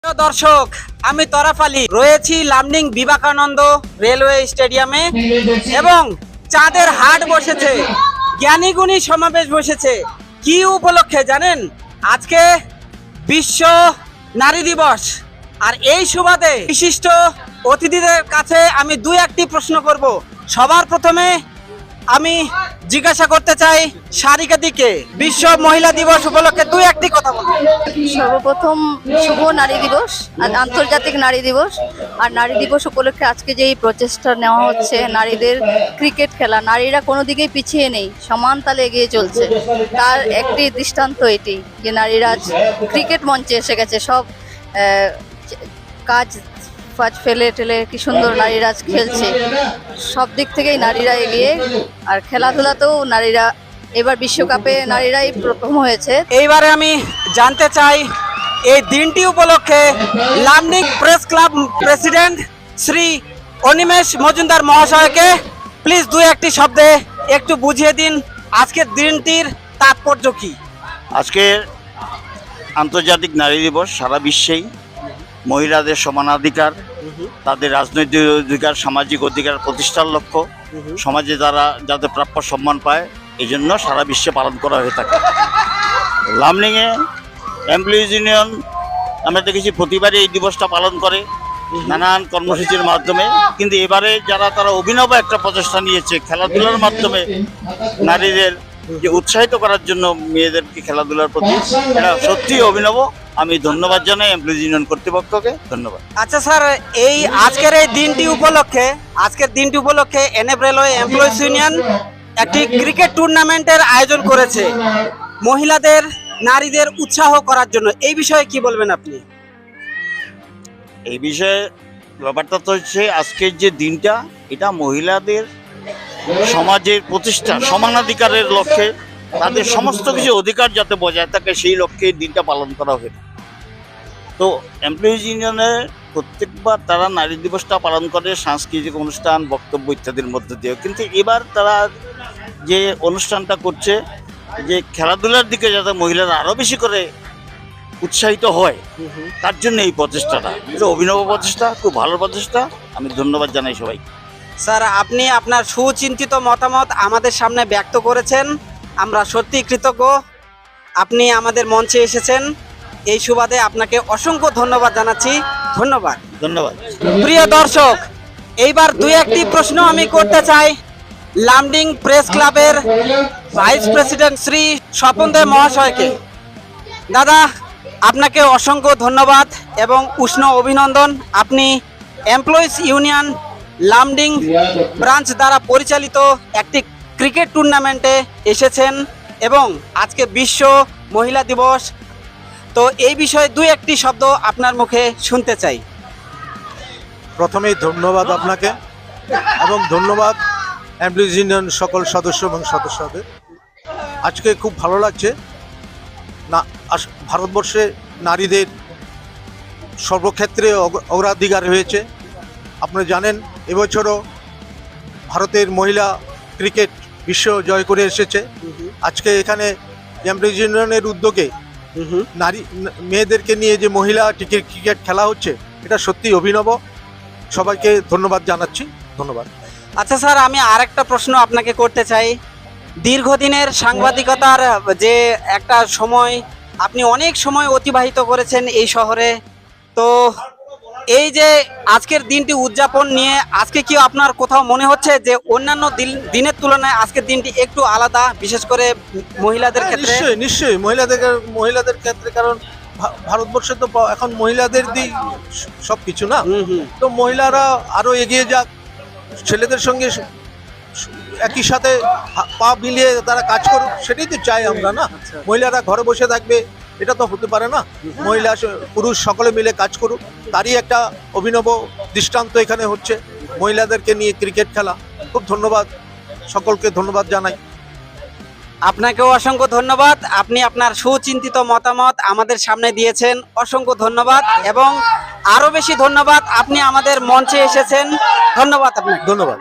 প্রিয় দর্শক, আমি তরাফ আলী রয়েছি লামডিং বিবেকানন্দ রেলওয়ে স্টেডিয়ামে এবং চাঁদের হাট বসেছে, জ্ঞানীগুণী সমাবেশ বসেছে। কি উপলক্ষে জানেন? আজকে বিশ্ব নারী দিবস। আর এই সুবাদে বিশিষ্ট অতিথিদের কাছে আমি দুই একটি প্রশ্ন করব। সবার প্রথমে আমি জিজ্ঞাসা করতে চাই সারিকা দিকে, বিশ্ব মহিলা দিবস উপলক্ষে দুই একটি কথা বলুন। সর্বপ্রথম শুভ নারী দিবস, আজ আন্তর্জাতিক নারী দিবস। আর নারী দিবস উপলক্ষে আজকে যে এই প্রচেষ্টা নেওয়া হচ্ছে, নারীদের ক্রিকেট খেলা, নারীরা কোনো দিকেই পিছিয়ে নেই, সমান তালে এগিয়ে চলছে। তার একটি দৃষ্টান্ত এটি যে নারীরা আজ ক্রিকেট মঞ্চে এসে গেছে। সব কাজ ফেলে টেলে কি সুন্দর নারীরা খেলছে। সব দিক থেকেই নারীরা এগিয়ে। আর খেলাধুলাতেও নারীরা এবার বিশ্বকাপে নারীরাই প্রথম হয়েছে। এইবারে আমি জানতে চাই এই দিনটি উপলক্ষে Lumding press club president Shri Animesh Majumdar মহাশয়কে প্লিজ দুই একটি শব্দে একটু বুঝিয়ে দিন আজকের দিনটির তাৎপর্য কি। আজকে আন্তর্জাতিক নারী দিবস। সারা বিশ্বেই মহিলাদের সমানাধিকার, তাদের রাজনৈতিক অধিকার, সামাজিক অধিকার প্রতিষ্ঠার লক্ষ্য, সমাজে তারা যাতে প্রাপ্য সম্মান পায়, এই জন্য সারা বিশ্বে পালন করা হয়ে থাকে। লামডিংয়ে এমপ্লয়িজ ইউনিয়ন আমরা দেখেছি প্রতিবারই এই দিবসটা পালন করে নানান কর্মসূচির মাধ্যমে। কিন্তু এবারে তারা অভিনব একটা প্রচেষ্টা নিয়েছে খেলাধুলার মাধ্যমে নারীদের যে উৎসাহিত করার জন্য, মেয়েদেরকে খেলাধুলার প্রতি, এটা সত্যি অভিনব। আমি ধন্যবাদ জানাই এমপ্লয়িজ ইউনিয়ন কর্তৃপক্ষকে। ধন্যবাদ। আচ্ছা স্যার, এই আজকের দিনটি উপলক্ষে এনএফ রেলওয়ে এমপ্লয়িজ ইউনিয়ন একটি ক্রিকেট টুর্নামেন্টের আয়োজন করেছে মহিলাদের, নারীদের উৎসাহ করার জন্য। এই বিষয়ে কি বলবেন আপনি? এই বিষয়ে ব্যাপারটা তো হচ্ছে, আজকের যে দিনটা, এটা মহিলাদের সমাজের প্রতিষ্ঠা, সমানাধিকারের লক্ষ্যে, তাদের সমস্ত কিছু অধিকার যাতে বজায় থাকে সেই লক্ষ্যে দিনটা পালন করা হয়। তো এমপ্লয়িজ ইউনিয়নের প্রত্যেকবার তারা নারী দিবসটা পালন করে সাংস্কৃতিক অনুষ্ঠান, বক্তব্য ইত্যাদির মধ্যে দিয়ে। কিন্তু এবার তারা যে অনুষ্ঠানটা করছে, যে খেলাধুলার দিকে যাতে মহিলারা আরও বেশি করে উৎসাহিত হয়, তার জন্য এই প্রচেষ্টাটা। এটা অভিনব প্রচেষ্টা, খুব ভালো প্রচেষ্টা। আমি ধন্যবাদ জানাই সবাই। স্যার, আপনি আপনার সুচিন্তিত মতামত আমাদের সামনে ব্যক্ত করেছেন, আমরা সত্যি কৃতজ্ঞ। আপনি আমাদের মঞ্চে এসেছেন, এই সুবাদে আপনাকে অসংখ্য ধন্যবাদ জানাচ্ছি। ধন্যবাদ। ধন্যবাদ। প্রিয় দর্শক, এইবার দুই একটি প্রশ্ন আমি করতে চাই লামডিং প্রেস ক্লাবের ভাইস প্রেসিডেন্ট শ্রী স্বপন দে মহাশয়কে। দাদা, আপনাকে অসংখ্য ধন্যবাদ এবং উষ্ণ অভিনন্দন। আপনি এমপ্লয়িজ ইউনিয়ন লামডিং ব্রাঞ্চ দ্বারা পরিচালিত একটি ক্রিকেট টুর্নামেন্টে এসেছেন এবং আজকে বিশ্ব মহিলা দিবস। তো এই বিষয়ে দুই একটি শব্দ আপনার মুখে শুনতে চাই। প্রথমেই ধন্যবাদ আপনাকে এবং ধন্যবাদ এমপ্লয়িজ ইউনিয়ন সকল সদস্য এবং সদস্যদের। আজকে খুব ভালো লাগছে না, ভারতবর্ষে নারীদের সর্বক্ষেত্রে অগ্রাধিকার হয়েছে। আপনারা জানেন এবছরও ভারতের মহিলা ক্রিকেট বিশ্ব জয় করে এসেছে। আজকে এখানে এমপ্লয়িজ ইউনিয়নের উদ্যোগে মেয়েদেরকে নিয়ে যে মহিলা ক্রিকেট খেলা হচ্ছে, এটা সত্যি অভিনব। সবাইকে ধন্যবাদ জানাচ্ছি। ধন্যবাদ। আচ্ছা স্যার, আমি আরেকটা প্রশ্ন আপনাকে করতে চাই। দীর্ঘদিনের সাংবাদিকতার যে একটা সময়, আপনি অনেক সময় অতিবাহিত করেছেন এই শহরে। তো এই যে আজকের দিনটি উদযাপন নিয়ে আজকে কি আপনার কোথাও মনে হচ্ছে যে অন্যান্য দিনের তুলনায় আজকের দিনটি একটু আলাদা, বিশেষ করে মহিলাদের ক্ষেত্রে? নিশ্চয়ই মহিলাদের ক্ষেত্রে, কারণ ভারতবর্ষে তো এখন মহিলাদের দিক সব কিছু না। তো মহিলারা আরো এগিয়ে যাক, ছেলেদের সঙ্গে একই সাথে পা মিলিয়ে তারা কাজ করুক, সেটাই তো চাই আমরা না। মহিলারা ঘরে বসে থাকবে, এটা তো হতে পারে না। মহিলা পুরুষ সকলে মিলে কাজ করুক, তারই একটা অভিনব দৃষ্টান্ত এখানে হচ্ছে মহিলাদেরকে নিয়ে ক্রিকেট খেলা। খুব ধন্যবাদ, সকলকে ধন্যবাদ জানাই। আপনাকেও অসংখ্য ধন্যবাদ। আপনি আপনার সুচিন্তিত মতামত আমাদের সামনে দিয়েছেন, অসংখ্য ধন্যবাদ। এবং আরো বেশি ধন্যবাদ, আপনি আমাদের মঞ্চে এসেছেন। ধন্যবাদ আপনাকে। ধন্যবাদ।